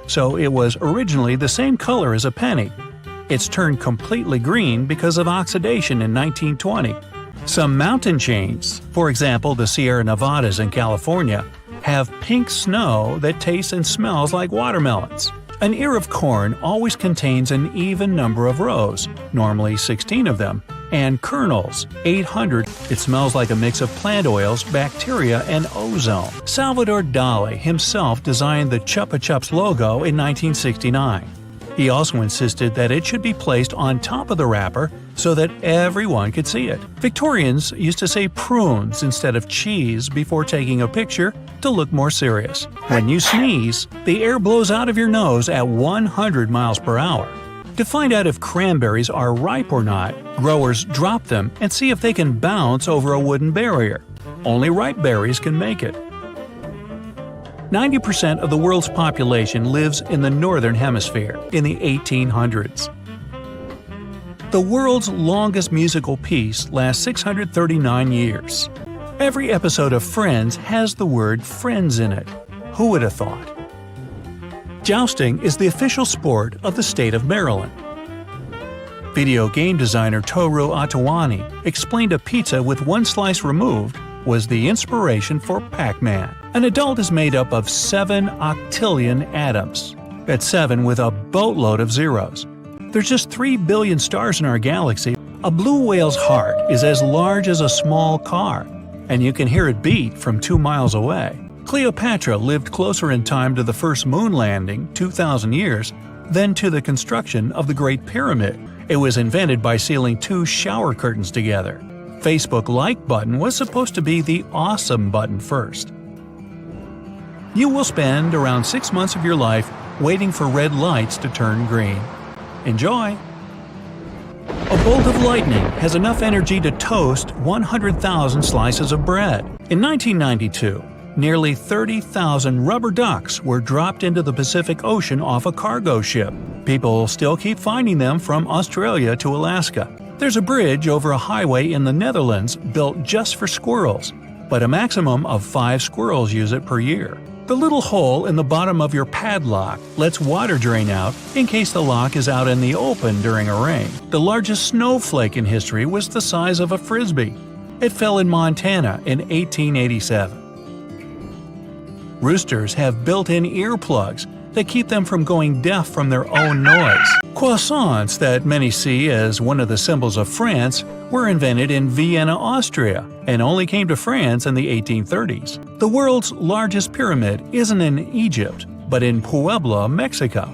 so it was originally the same color as a penny. It's turned completely green because of oxidation in 1920. Some mountain chains, for example the Sierra Nevadas in California, have pink snow that tastes and smells like watermelons. An ear of corn always contains an even number of rows, normally 16 of them, and kernels, 800. It smells like a mix of plant oils, bacteria, and ozone. Salvador Dali himself designed the Chupa Chups logo in 1969. He also insisted that it should be placed on top of the wrapper so that everyone could see it. Victorians used to say prunes instead of cheese before taking a picture to look more serious. When you sneeze, the air blows out of your nose at 100 miles per hour. To find out if cranberries are ripe or not, growers drop them and see if they can bounce over a wooden barrier. Only ripe berries can make it. 90% of the world's population lives in the Northern Hemisphere in the 1800s. The world's longest musical piece lasts 639 years. Every episode of Friends has the word friends in it. Who would have thought? Jousting is the official sport of the state of Maryland. Video game designer Toru Atawani explained a pizza with one slice removed was the inspiration for Pac-Man. An adult is made up of 7 octillion atoms. That's 7 with a boatload of zeros. There's just 3 billion stars in our galaxy. A blue whale's heart is as large as a small car, and you can hear it beat from 2 miles away. Cleopatra lived closer in time to the first moon landing, 2,000 years, than to the construction of the Great Pyramid. It was invented by sealing 2 shower curtains together. Facebook like button was supposed to be the awesome button first. You will spend around 6 months of your life waiting for red lights to turn green. Enjoy! A bolt of lightning has enough energy to toast 100,000 slices of bread. In 1992, nearly 30,000 rubber ducks were dropped into the Pacific Ocean off a cargo ship. People still keep finding them from Australia to Alaska. There's a bridge over a highway in the Netherlands built just for squirrels, but a maximum of 5 squirrels use it per year. The little hole in the bottom of your padlock lets water drain out in case the lock is out in the open during a rain. The largest snowflake in history was the size of a frisbee. It fell in Montana in 1887. Roosters have built-in earplugs that keep them from going deaf from their own noise. Croissants, that many see as one of the symbols of France, were invented in Vienna, Austria, and only came to France in the 1830s. The world's largest pyramid isn't in Egypt, but in Puebla, Mexico.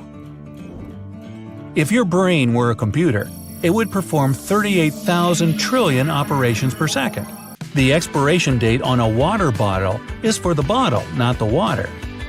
If your brain were a computer, it would perform 38,000 trillion operations per second. The expiration date on a water bottle is for the bottle, not the water.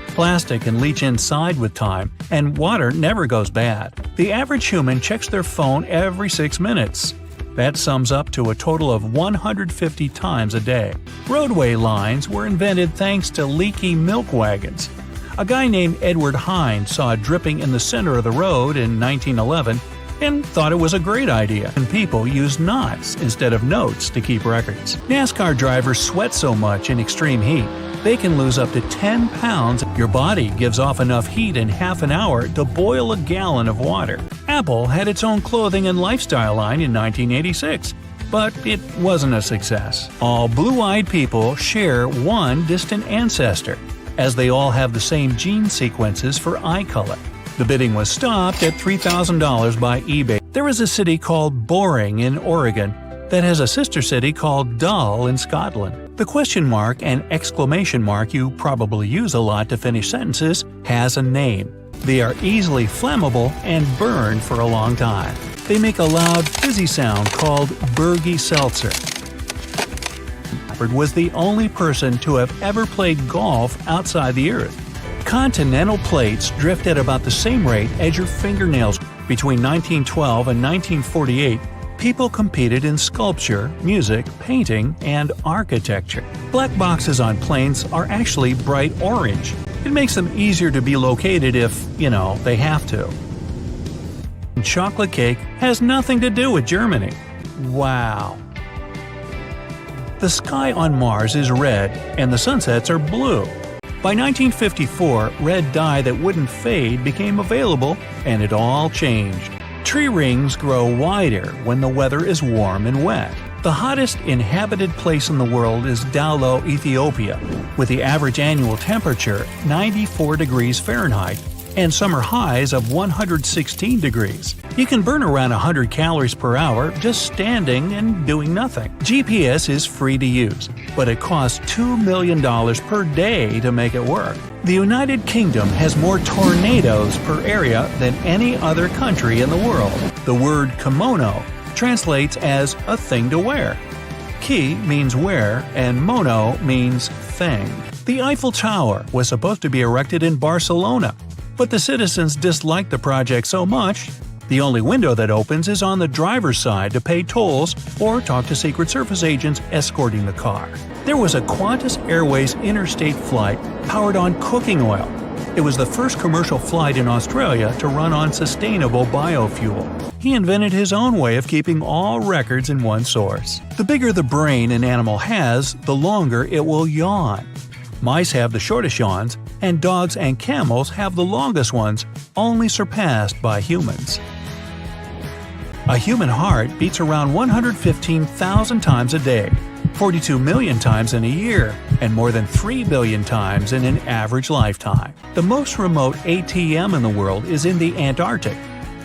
Plastic can leach inside with time, and water never goes bad. The average human checks their phone every 6 minutes. That sums up to a total of 150 times a day. Roadway lines were invented thanks to leaky milk wagons. A guy named Edward Hines saw it dripping in the center of the road in 1911 and thought it was a great idea, and people use knots instead of notes to keep records. NASCAR drivers sweat so much in extreme heat, they can lose up to 10 pounds. Your body gives off enough heat in half an hour to boil a gallon of water. Apple had its own clothing and lifestyle line in 1986, but it wasn't a success. All blue-eyed people share one distant ancestor, as they all have the same gene sequences for eye color. The bidding was stopped at $3,000 by eBay. There is a city called Boring in Oregon that has a sister city called Dull in Scotland. The question mark and exclamation mark you probably use a lot to finish sentences has a name. They are easily flammable and burn for a long time. They make a loud fizzy sound called Bergy Seltzer. Was the only person to have ever played golf outside the Earth. Continental plates drift at about the same rate as your fingernails. Between 1912 and 1948, people competed in sculpture, music, painting, and architecture. Black boxes on planes are actually bright orange. It makes them easier to be located if, they have to. Chocolate cake has nothing to do with Germany. Wow. The sky on Mars is red and the sunsets are blue. By 1954, red dye that wouldn't fade became available, and it all changed. Tree rings grow wider when the weather is warm and wet. The hottest inhabited place in the world is Daulo, Ethiopia, with the average annual temperature 94 degrees Fahrenheit and summer highs of 116 degrees. You can burn around 100 calories per hour just standing and doing nothing. GPS is free to use, but it costs $2 million per day to make it work. The United Kingdom has more tornadoes per area than any other country in the world. The word kimono translates as a thing to wear. Ki means wear, and mono means thing. The Eiffel Tower was supposed to be erected in Barcelona, but the citizens disliked the project so much, the only window that opens is on the driver's side to pay tolls or talk to Secret Service agents escorting the car. There was a Qantas Airways interstate flight powered on cooking oil. It was the first commercial flight in Australia to run on sustainable biofuel. He invented his own way of keeping all records in one source. The bigger the brain an animal has, the longer it will yawn. Mice have the shortest yawns, and dogs and camels have the longest ones, only surpassed by humans. A human heart beats around 115,000 times a day, 42 million times in a year, and more than 3 billion times in an average lifetime. The most remote ATM in the world is in the Antarctic.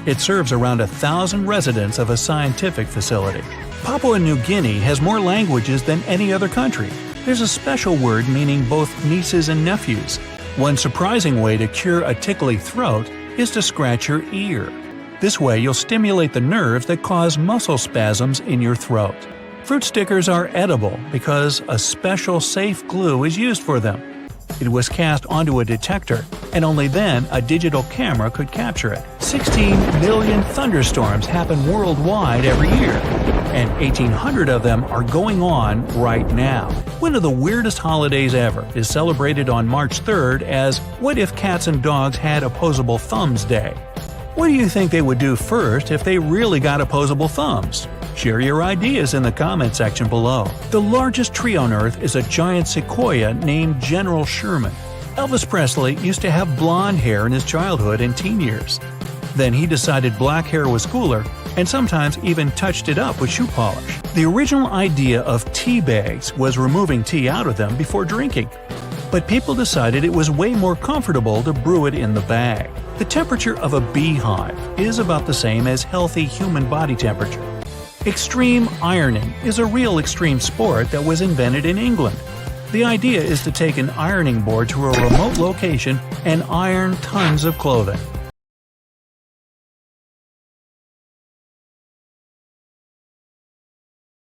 It serves around 1,000 residents of a scientific facility. Papua New Guinea has more languages than any other country. There's a special word meaning both nieces and nephews. One surprising way to cure a tickly throat is to scratch your ear. This way you'll stimulate the nerves that cause muscle spasms in your throat. Fruit stickers are edible because a special safe glue is used for them. It was cast onto a detector, and only then a digital camera could capture it. 16 million thunderstorms happen worldwide every year, and 1,800 of them are going on right now. One of the weirdest holidays ever is celebrated on March 3rd as What If Cats and Dogs Had Opposable Thumbs Day. What do you think they would do first if they really got opposable thumbs? Share your ideas in the comment section below. The largest tree on Earth is a giant sequoia named General Sherman. Elvis Presley used to have blonde hair in his childhood and teen years. Then he decided black hair was cooler, and sometimes even touched it up with shoe polish. The original idea of tea bags was removing tea out of them before drinking. But people decided it was way more comfortable to brew it in the bag. The temperature of a beehive is about the same as healthy human body temperature. Extreme ironing is a real extreme sport that was invented in England. The idea is to take an ironing board to a remote location and iron tons of clothing.